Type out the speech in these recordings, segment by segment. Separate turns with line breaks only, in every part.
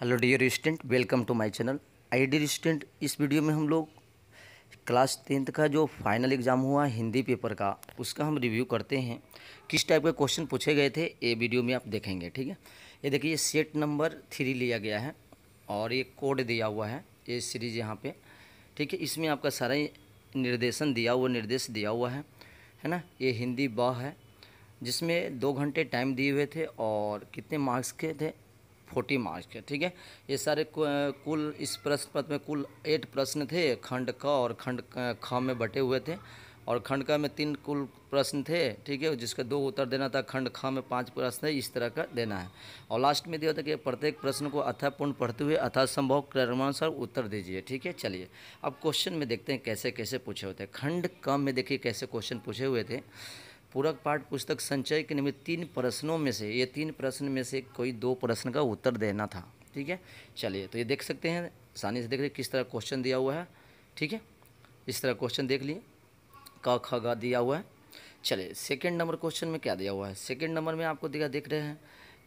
Hello dear student, welcome to my channel. Dear student, इस video में हम लोग क्लास 10th का जो फाइनल एग्ज़ाम हुआ हिंदी पेपर का, उसका हम रिव्यू करते हैं। किस टाइप के क्वेश्चन पूछे गए थे ये वीडियो में आप देखेंगे। ठीक है, ये देखिए सेट नंबर 3 लिया गया है और ये कोड दिया हुआ है, ये सीरीज़ यहाँ पे। ठीक है, इसमें आपका सारा निर्देशन दिया हुआ, निर्देश दिया हुआ है ना। ये हिंदी ब है जिसमें 2 घंटे टाइम दिए हुए थे और कितने मार्क्स के थे, 40 मार्क्स के। ठीक है, ये सारे कुल इस प्रश्न पत्र में कुल 8 प्रश्न थे, खंड क और खंड ख में बटे हुए थे। और खंड क में 3 कुल प्रश्न थे। ठीक है, जिसका 2 उत्तर देना था। खंड ख में 5 प्रश्न है, इस तरह का देना है। और लास्ट में दिया था कि प्रत्येक प्रश्न को अथापूर्ण पढ़ते हुए अथासंभव क्रमानुसार उत्तर दीजिए। ठीक है, चलिए अब क्वेश्चन में देखते हैं कैसे कैसे पूछे होते हैं। खंड क में देखिए कैसे क्वेश्चन पूछे हुए थे। पूरक पाठ पुस्तक संचय के निमित्त 3 प्रश्नों में से, ये 3 प्रश्न में से कोई 2 प्रश्न का उत्तर देना था। ठीक है, चलिए तो ये देख सकते हैं, आसानी से देख रहे किस तरह क्वेश्चन दिया हुआ है। ठीक है, इस तरह क्वेश्चन देख लिए, क ख ग दिया हुआ है। चलिए सेकंड नंबर क्वेश्चन में क्या दिया हुआ है। सेकंड नंबर में आपको देख रहे हैं,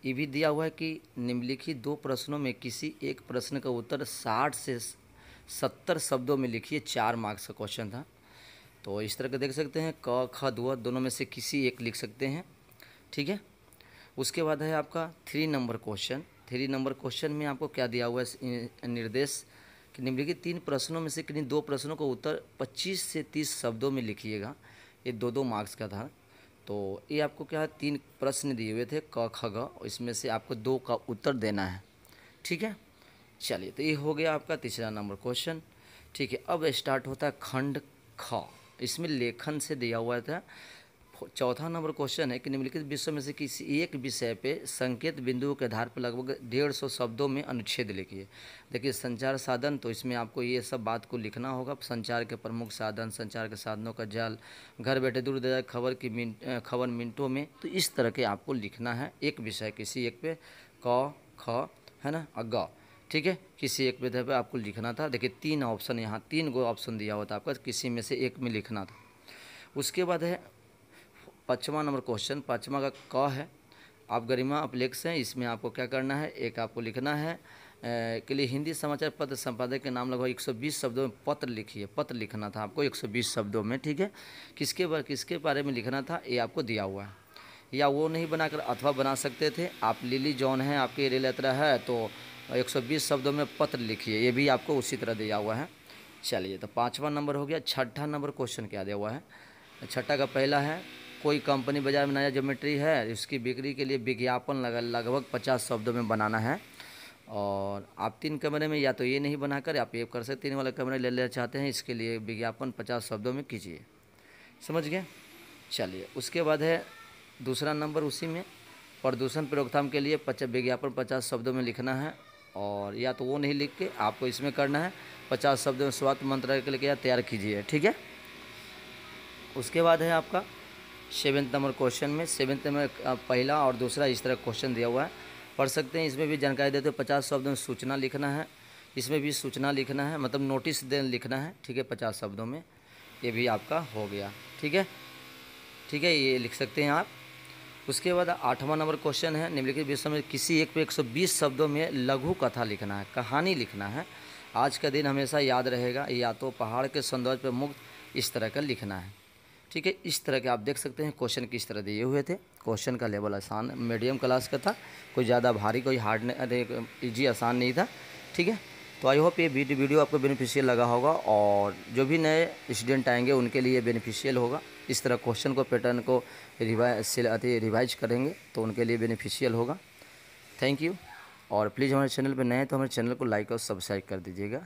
ये भी दिया हुआ है कि निम्नलिखित 2 प्रश्नों में किसी एक प्रश्न का उत्तर 60 से 70 शब्दों में लिखिए। 4 मार्क्स का क्वेश्चन था। तो इस तरह के देख सकते हैं, क ख द दोनों में से किसी एक लिख सकते हैं। ठीक है, उसके बाद है आपका 3 नंबर क्वेश्चन। 3 नंबर क्वेश्चन में आपको क्या दिया हुआ है, निर्देश कि निम्नलिखित 3 प्रश्नों में से किन्हीं 2 प्रश्नों का उत्तर 25 से 30 शब्दों में लिखिएगा। ये 2-2 मार्क्स का था। तो ये आपको क्या है, 3 प्रश्न दिए हुए थे क ख ग, इसमें से आपको 2 का उत्तर देना है। ठीक है, चलिए तो ये हो गया आपका तीसरा नंबर क्वेश्चन। ठीक है, अब स्टार्ट होता है खंड ख। इसमें लेखन से दिया हुआ था। चौथा नंबर क्वेश्चन है कि निम्नलिखित विषय में से किसी एक विषय पे संकेत बिंदुओं के आधार पर लगभग 150 शब्दों में अनुच्छेद लिखिए। देखिए संचार साधन, तो इसमें आपको ये सब बात को लिखना होगा। संचार के प्रमुख साधन, संचार के साधनों का जाल, घर बैठे दूर दराज खबर मिनटों में, तो इस तरह के आपको लिखना है। एक विषय किसी एक पे, क ख है ना, ग। ठीक है, किसी एक विषय पे आपको लिखना था। देखिए 3 ऑप्शन, यहाँ 3 गो ऑप्शन दिया हुआ था आपका, किसी में से एक में लिखना था। उसके बाद है 5वां नंबर क्वेश्चन। 5वां का क है, आप गरिमा अपलेक्स हैं, इसमें आपको क्या करना है, एक आपको लिखना है के लिए हिंदी समाचार पत्र संपादक के नाम लगभग 120 शब्दों में पत्र लिखिए। पत्र लिखना था आपको 120 शब्दों में। ठीक है, किसके बारे में लिखना था ये आपको दिया हुआ है, या वो नहीं बनाकर अथवा बना सकते थे आप। लिली जॉन है, आपकी रेल यात्रा है, तो 120 शब्दों में पत्र लिखिए, ये भी आपको उसी तरह दिया हुआ है। चलिए तो 5वां नंबर हो गया। छठा नंबर क्वेश्चन क्या दिया हुआ है। छठा का पहला है, कोई कंपनी बाजार में नया ज्योमेट्री है, इसकी बिक्री के लिए विज्ञापन लगभग 50 शब्दों में बनाना है। और आप 3 कैमरे में या तो ये नहीं बनाकर आप ये कर सकते, 3 वाला कैमरा ले लेना चाहते हैं, इसके लिए विज्ञापन 50 शब्दों में कीजिए। समझ गए। चलिए उसके बाद है दूसरा नंबर, उसी में प्रदूषण पर रोकथाम के लिए विज्ञापन 50 शब्दों में लिखना है। और या तो वो नहीं लिख के आपको इसमें करना है 50 शब्दों में स्वास्थ्य मंत्रालय के लिए तैयार कीजिए। ठीक है, उसके बाद है आपका 7th नंबर क्वेश्चन में। 7th में पहला और दूसरा इस तरह क्वेश्चन दिया हुआ है, पढ़ सकते हैं। इसमें भी जानकारी देते हो, 50 शब्दों में सूचना लिखना है, इसमें भी सूचना लिखना है, मतलब नोटिस लिखना है। ठीक है, 50 शब्दों में, ये भी आपका हो गया। ठीक है, ठीक है, ये लिख सकते हैं आप। उसके बाद 8वां नंबर क्वेश्चन है, निम्नलिखित विषय में किसी एक पे 120 शब्दों में लघु कथा लिखना है, कहानी लिखना है। आज का दिन हमेशा याद रहेगा, या तो पहाड़ के सौंदर्य पर मुक्त, इस तरह का लिखना है। ठीक है, इस तरह के आप देख सकते हैं क्वेश्चन किस तरह दिए हुए थे। क्वेश्चन का लेवल आसान मीडियम क्लास का था, कोई ज़्यादा भारी कोई हार्ड ईजी आसान नहीं था। ठीक है, तो आई होप ये वीडियो आपको बेनिफिशियल लगा होगा, और जो भी नए स्टूडेंट आएंगे उनके लिए बेनिफिशियल होगा। इस तरह क्वेश्चन को पैटर्न को रिवाइज करेंगे तो उनके लिए बेनिफिशियल होगा। थैंक यू, और प्लीज़ हमारे चैनल पर नए हैं तो हमारे चैनल को लाइक और सब्सक्राइब कर दीजिएगा।